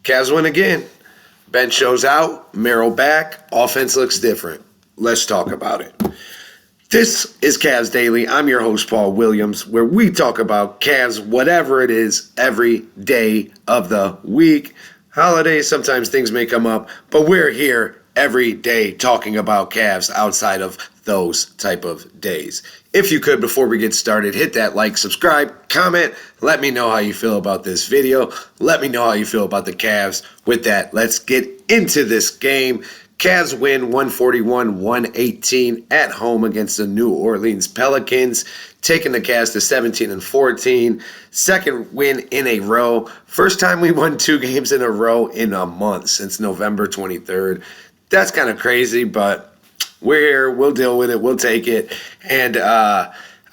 Cavs win again. Bench shows out, Merrill back, offense looks different. Let's talk about it. This is Cavs Daily. I'm your host, Paul Williams, where we talk about Cavs, whatever it is, every day of the week. Holidays, sometimes things may come up, but we're here every day talking about Cavs outside of those type of days. If you could, before we get started, hit that like, subscribe, comment. Let me know how you feel about this video. Let me know how you feel about the Cavs. With that, let's get into this game. Cavs win 141-118 at home against the New Orleans Pelicans, taking the Cavs to 17-14. Second win in a row. First time we won 2 games in a row in a month since November 23rd. That's kind of crazy, but we're here. We'll deal with it. We'll take it. And,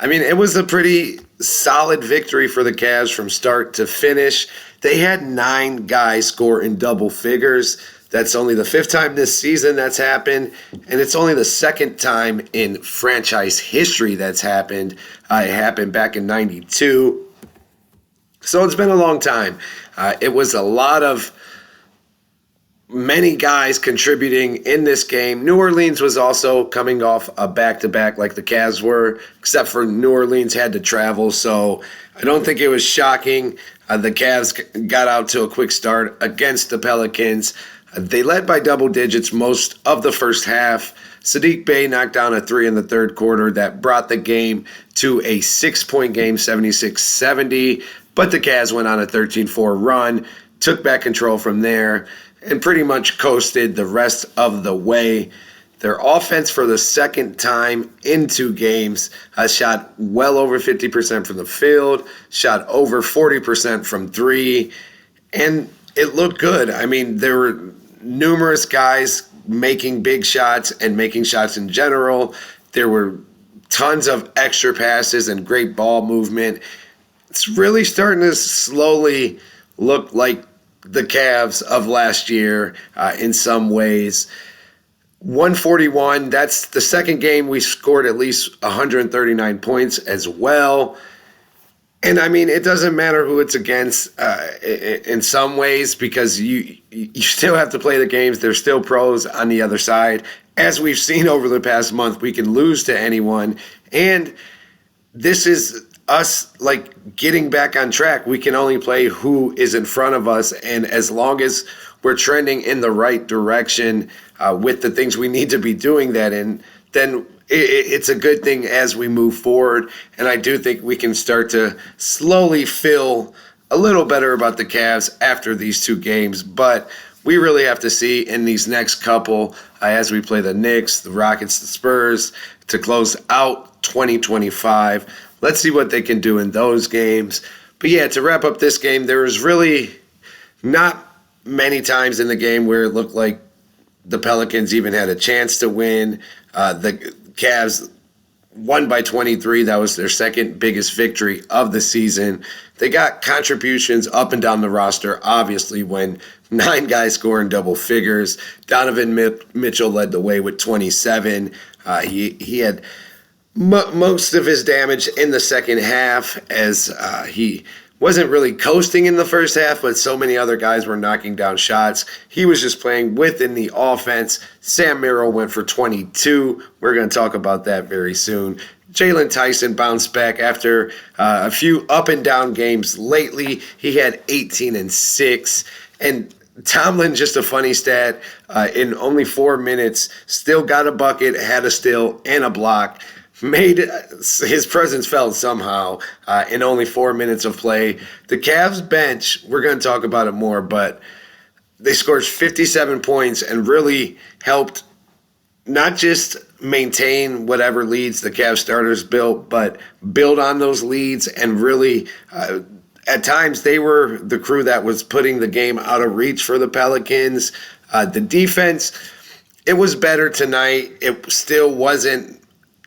it was a pretty solid victory for the Cavs from start to finish. They had 9 guys score in double figures. That's only the 5th time this season that's happened, and it's only the 2nd time in franchise history that's happened. It happened back in '92. So it's been a long time. It was a lot of many guys contributing in this game. New Orleans was also coming off a back-to-back like the Cavs were, except for New Orleans had to travel, so I don't think it was shocking. The Cavs got out to a quick start against the Pelicans. They led by double digits most of the first half. Saddiq Bey knocked down a 3 in the third quarter that brought the game to a 6-point game, 76-70, but the Cavs went on a 13-4 run, took back control from there, and pretty much coasted the rest of the way. Their offense for the second time in 2 games shot well over 50% from the field, shot over 40% from 3, and it looked good. There were numerous guys making big shots and making shots in general. There were tons of extra passes and great ball movement. It's really starting to slowly look like the Cavs of last year in some ways. 141, that's the second game we scored at least 139 points as well. And it doesn't matter who it's against in some ways, because you still have to play the games. There's still pros on the other side. As we've seen over the past month, we can lose to anyone. And this is us getting back on track. We can only play who is in front of us. And as long as we're trending in the right direction with the things we need to be doing that in, then it's a good thing as we move forward. And I do think we can start to slowly feel a little better about the Cavs after these 2 games. But we really have to see in these next couple as we play the Knicks, the Rockets, the Spurs to close out 2025. Let's see what they can do in those games. But yeah, to wrap up this game, there was really not many times in the game where it looked like the Pelicans even had a chance to win. The Cavs won by 23. That was their second biggest victory of the season. They got contributions up and down the roster, obviously, when 9 guys score in double figures. Donovan Mitchell led the way with 27. He had most of his damage in the second half, as he wasn't really coasting in the first half, but so many other guys were knocking down shots. He was just playing within the offense. Sam Merrill went for 22. We're going to talk about that very soon. Jalen Tyson bounced back after a few up and down games lately. He had 18 and 6. And Tomlin, just a funny stat, in only 4 minutes, still got a bucket, had a steal, and a block. Made his presence felt somehow in only 4 minutes of play. The Cavs bench, we're going to talk about it more, but they scored 57 points and really helped not just maintain whatever leads the Cavs starters built, but build on those leads and really at times they were the crew that was putting the game out of reach for the Pelicans. The defense, it was better tonight. It still wasn't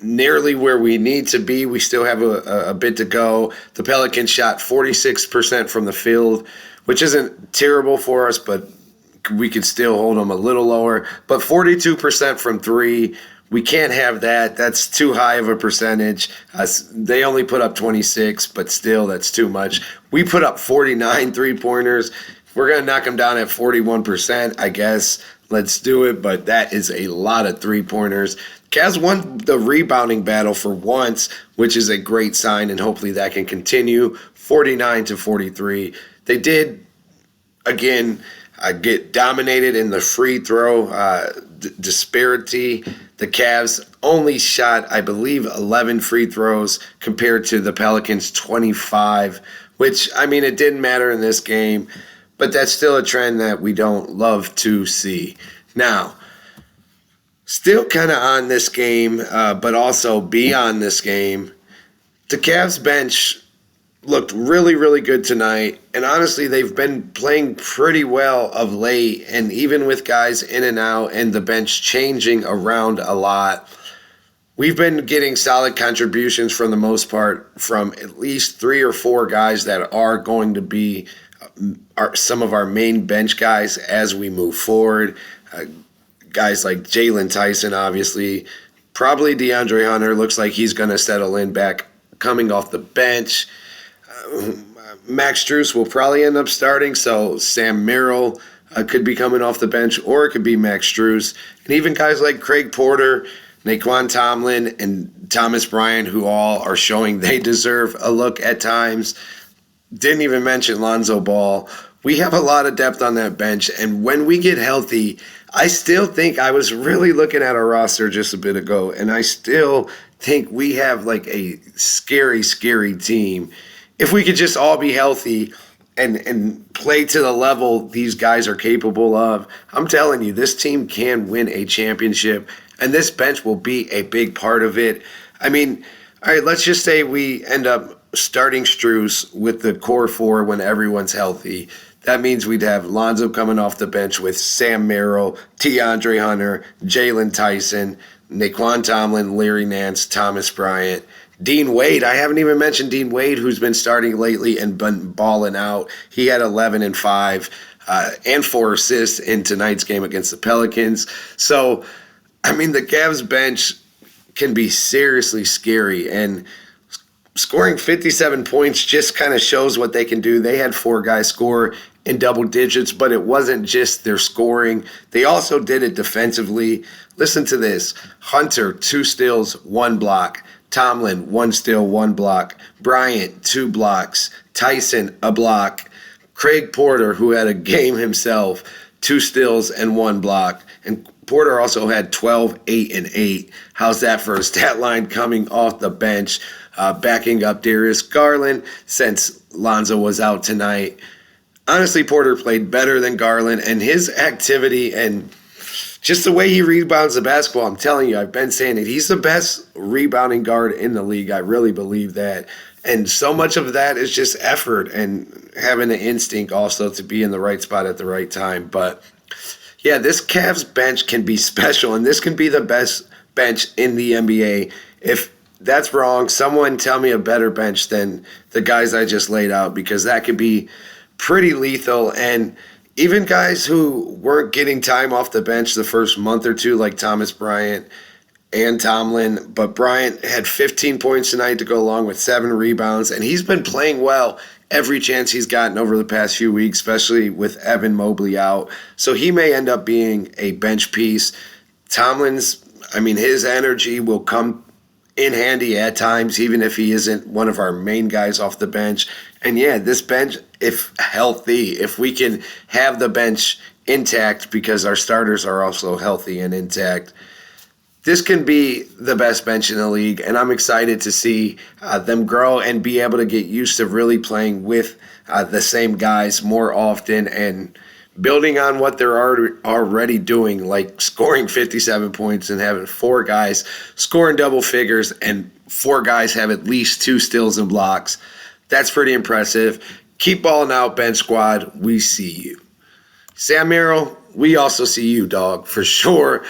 nearly where we need to be. We still have a bit to go. The Pelicans shot 46% from the field, which isn't terrible for us, but we could still hold them a little lower. But 42% from 3, we can't have that. That's too high of a percentage. They only put up 26, but still, that's too much. We put up 49 three-pointers. we're going to knock them down at 41%, I guess. Let's do it, but that is a lot of three-pointers. Cavs won the rebounding battle for once, which is a great sign, and hopefully that can continue. 49-43. They did, again, get dominated in the free throw disparity. The Cavs only shot, I believe, 11 free throws compared to the Pelicans' 25, which, I mean, it didn't matter in this game, but that's still a trend that we don't love to see. Now, still kind of on this game, but also beyond this game, the Cavs bench looked really, really good tonight. And honestly, they've been playing pretty well of late. And even with guys in and out and the bench changing around a lot, we've been getting solid contributions for the most part from at least 3 or 4 guys that are going to be some of our main bench guys as we move forward. Guys like Jalen Tyson, obviously. Probably DeAndre Hunter looks like he's going to settle in back coming off the bench. Max Strus will probably end up starting, so Sam Merrill could be coming off the bench, or it could be Max Strus. And even guys like Craig Porter, Naquan Tomlin, and Thomas Bryant, who all are showing they deserve a look at times. Didn't even mention Lonzo Ball. We have a lot of depth on that bench, and when we get healthy, I still think I was really looking at our roster just a bit ago, and I still think we have like a scary, scary team. If we could just all be healthy and play to the level these guys are capable of, I'm telling you, this team can win a championship, and this bench will be a big part of it. I mean, all right, let's just say we end up starting Strus with the core 4 when everyone's healthy. That means we'd have Lonzo coming off the bench with Sam Merrill, DeAndre Hunter, Jalen Tyson, Naquan Tomlin, Larry Nance, Thomas Bryant, Dean Wade. I haven't even mentioned Dean Wade, who's been starting lately and been balling out. He had 11 and 5 and 4 assists in tonight's game against the Pelicans. So, I mean, the Cavs bench can be seriously scary, and scoring 57 points just kind of shows what they can do. They had 4 guys score in double digits, but it wasn't just their scoring. They also did it defensively. Listen to this. Hunter, 2 steals, 1 block. Tomlin, 1 steal, 1 block. Bryant, 2 blocks. Tyson, a block. Craig Porter, who had a game himself, 2 steals and 1 block. And Porter also had 12, 8, and 8. How's that for a stat line coming off the bench, backing up Darius Garland since Lonzo was out tonight? Honestly, Porter played better than Garland, and his activity and just the way he rebounds the basketball, I'm telling you, I've been saying it. He's the best rebounding guard in the league. I really believe that. And so much of that is just effort and having the instinct also to be in the right spot at the right time. But, yeah, this Cavs bench can be special, and this can be the best bench in the NBA. If that's wrong, someone tell me a better bench than the guys I just laid out, because that could be pretty lethal. And even guys who weren't getting time off the bench the first month or two, like Thomas Bryant and Tomlin, but Bryant had 15 points tonight to go along with 7 rebounds, and he's been playing well every chance he's gotten over the past few weeks, especially with Evan Mobley out. So he may end up being a bench piece. Tomlin's, I mean, his energy will come in handy at times, even if he isn't one of our main guys off the bench. And yeah, this bench, if healthy, if we can have the bench intact because our starters are also healthy and intact, this can be the best bench in the league. And I'm excited to see them grow and be able to get used to really playing with the same guys more often and building on what they're already doing, like scoring 57 points and having 4 guys scoring double figures and 4 guys have at least 2 steals and blocks. That's pretty impressive. Keep balling out, bench squad. We see you. Sam Merrill, we also see you, dog, for sure.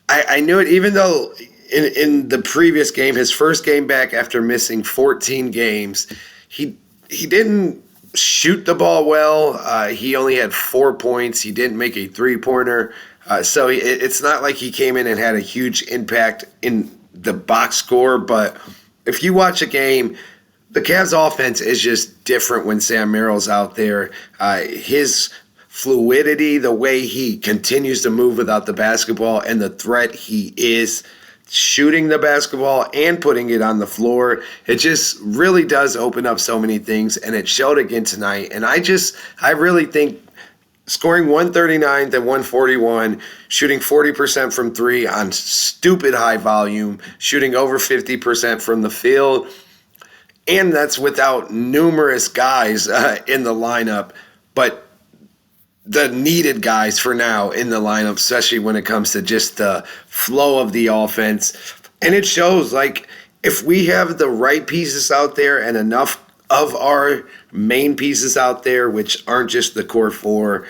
I knew it, even though in the previous game, his first game back after missing 14 games, he didn't shoot the ball well. He only had 4 points. He didn't make a 3-pointer. So it's not like he came in and had a huge impact in the box score. But if you watch a game, the Cavs offense is just different when Sam Merrill's out there. His fluidity, the way he continues to move without the basketball, and the threat he is shooting the basketball and putting it on the floor, it just really does open up so many things, and it showed again tonight. And I really think scoring 139 to 141, shooting 40% from three on stupid high volume, shooting over 50% from the field, and that's without numerous guys in the lineup, but the needed guys for now in the lineup, especially when it comes to just the flow of the offense. And it shows, like, if we have the right pieces out there and enough of our main pieces out there, which aren't just the core four,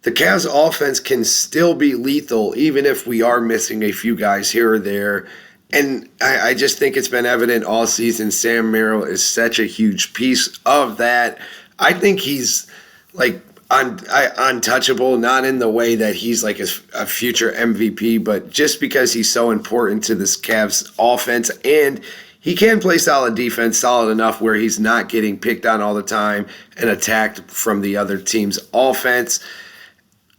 the Cavs offense can still be lethal, even if we are missing a few guys here or there. And I just think it's been evident all season. Sam Merrill is such a huge piece of that. I think he's like untouchable, not in the way that he's like a future MVP, but just because he's so important to this Cavs offense, and he can play solid defense, solid enough where he's not getting picked on all the time and attacked from the other team's offense.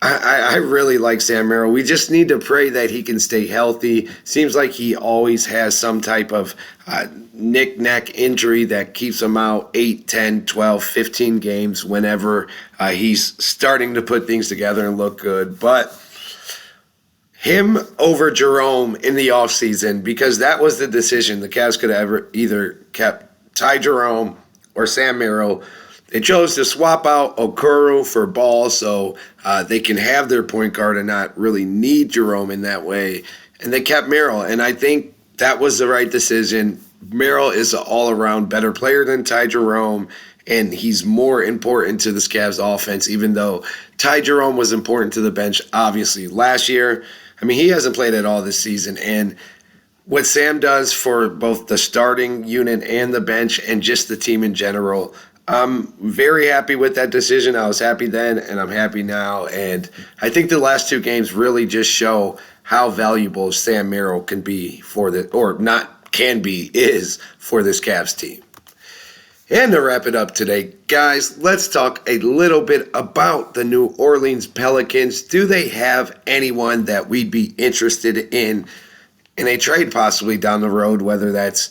I really like Sam Merrill. We just need to pray that he can stay healthy. Seems like he always has some type of neck injury that keeps him out 8, 10, 12, 15 games whenever he's starting to put things together and look good. But him over Jerome in the offseason, because that was the decision. The Cavs could have either kept Ty Jerome or Sam Merrill. They chose to swap out Okoro for Ball so they can have their point guard and not really need Jerome in that way. And they kept Merrill, and I think that was the right decision. Merrill is an all-around better player than Ty Jerome, and he's more important to this Cavs offense, even though Ty Jerome was important to the bench, obviously, last year. I mean, he hasn't played at all this season, and what Sam does for both the starting unit and the bench and just the team in general, I'm very happy with that decision. I was happy then, and I'm happy now. And I think the last two games really just show how valuable Sam Merrill can be for the, or not can be, is for this Cavs team. And to wrap it up today, guys, let's talk a little bit about the New Orleans Pelicans. Do they have anyone that we'd be interested in a trade possibly down the road, whether that's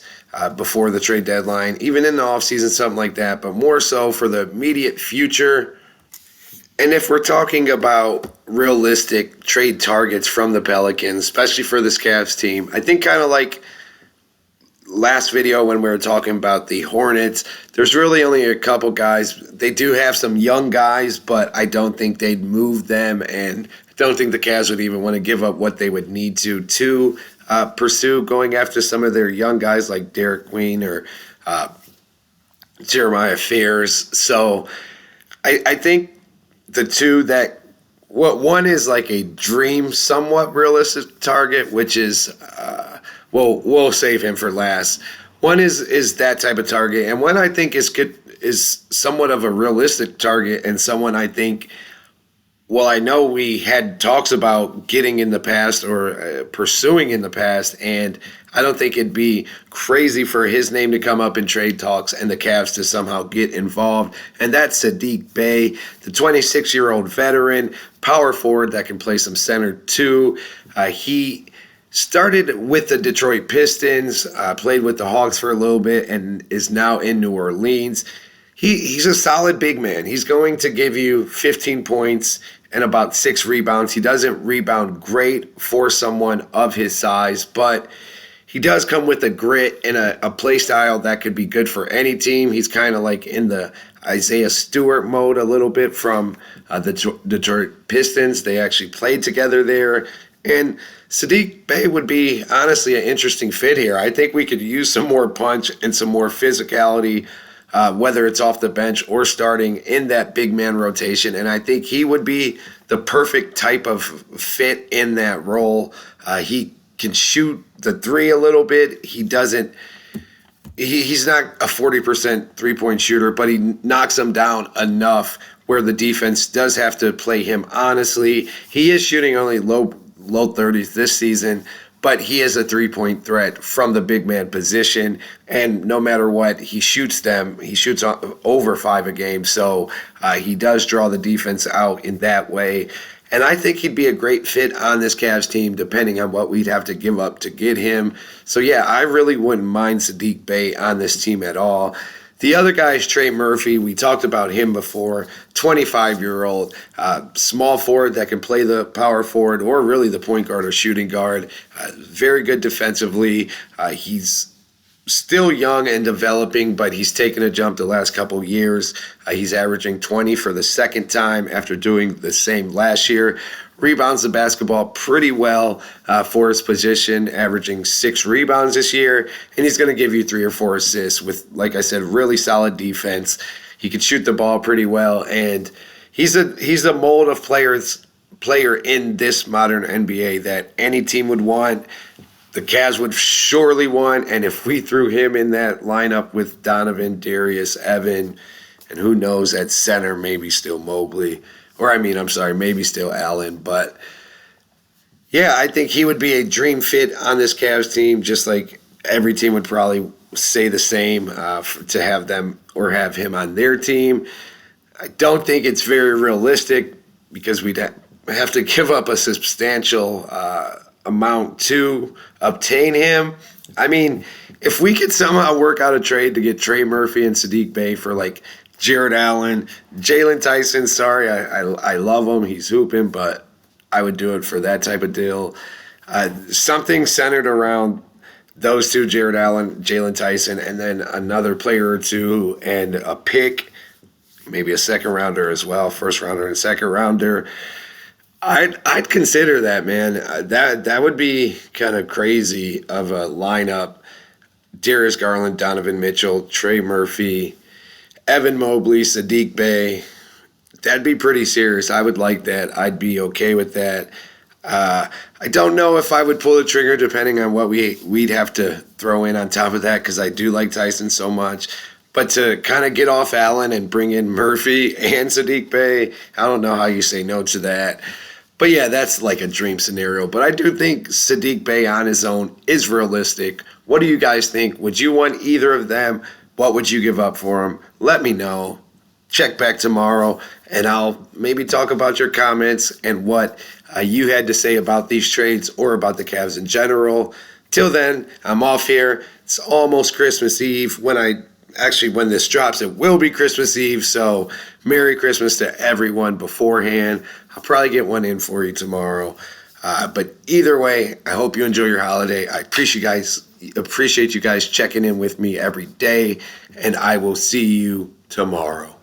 before the trade deadline, even in the offseason, something like that, but more so for the immediate future? And if we're talking about realistic trade targets from the Pelicans, especially for this Cavs team, I think kind of like last video when we were talking about the Hornets, there's really only a couple guys. They do have some young guys, but I don't think they'd move them, and I don't think the Cavs would even want to give up what they would need to pursue going after some of their young guys like Derek Queen or Jeremiah Fears. So I think the two that, one is like a dream, somewhat realistic target, which is, we'll save him for last. One is that type of target, and one I think is somewhat of a realistic target, and someone I think, well, I know we had talks about getting in the past or pursuing in the past, and I don't think it'd be crazy for his name to come up in trade talks and the Cavs to somehow get involved. And that's Saddiq Bey, the 26-year-old veteran, power forward that can play some center too. He started with the Detroit Pistons, played with the Hawks for a little bit, and is now in New Orleans. He's a solid big man. He's going to give you 15 points and about 6 rebounds. He doesn't rebound great for someone of his size, but he does come with a grit and a play style that could be good for any team. He's kind of like in the Isaiah Stewart mode a little bit from the Detroit Pistons. They actually played together there. And Saddiq Bey would be honestly an interesting fit here. I think we could use some more punch and some more physicality, whether it's off the bench or starting in that big man rotation. And I think he would be the perfect type of fit in that role. He can shoot the three a little bit. He's not a 40% three-point shooter, but he knocks them down enough where the defense does have to play him honestly. He is shooting only low 30s this season, but he is a three-point threat from the big man position, and no matter what, he shoots them. He shoots over 5 a game, so he does draw the defense out in that way. And I think he'd be a great fit on this Cavs team, depending on what we'd have to give up to get him. So, yeah, I really wouldn't mind Saddiq Bey on this team at all. The other guy is Trey Murphy. We talked about him before. 25-year-old, small forward that can play the power forward or really the point guard or shooting guard. Very good defensively. He's still young and developing, but he's taken a jump the last couple years. He's averaging 20 for the second time after doing the same last year. Rebounds the basketball pretty well for his position, averaging 6 rebounds this year, and he's going to give you 3 or 4 assists with, like I said, really solid defense. He can shoot the ball pretty well, and he's a mold of player in this modern NBA that any team would want. The Cavs would surely want, and if we threw him in that lineup with Donovan, Darius, Evan, and who knows at center, maybe still Mobley, maybe still Allen. But yeah, I think he would be a dream fit on this Cavs team, just like every team would probably say the same to have them or have him on their team. I don't think it's very realistic because we'd have to give up a substantial amount to obtain him. I mean, if we could somehow work out a trade to get Trey Murphy and Saddiq Bey for like Jared Allen, Jalen Tyson, sorry, I love him, he's hooping, but I would do it for that type of deal. Something centered around those two, Jared Allen, Jalen Tyson, and then another player or two and a pick, maybe a second rounder as well, first rounder and second rounder. I'd consider that, man. That would be kind of crazy of a lineup. Darius Garland, Donovan Mitchell, Trey Murphy, Evan Mobley, Saddiq Bey. That'd be pretty serious. I would like that. I'd be okay with that. I don't know if I would pull the trigger depending on what we'd have to throw in on top of that because I do like Tyson so much. But to kind of get off Allen and bring in Murphy and Saddiq Bey, I don't know how you say no to that. But yeah, that's like a dream scenario. But I do think Saddiq Bey on his own is realistic. What do you guys think? Would you want either of them? What would you give up for them? Let me know. Check back tomorrow, and I'll maybe talk about your comments and what you had to say about these trades or about the Cavs in general. Till then, I'm off here. It's almost Christmas Eve. When this drops, it will be Christmas Eve. So Merry Christmas to everyone beforehand. I'll probably get one in for you tomorrow. But either way, I hope you enjoy your holiday. I appreciate you guys checking in with me every day, and I will see you tomorrow.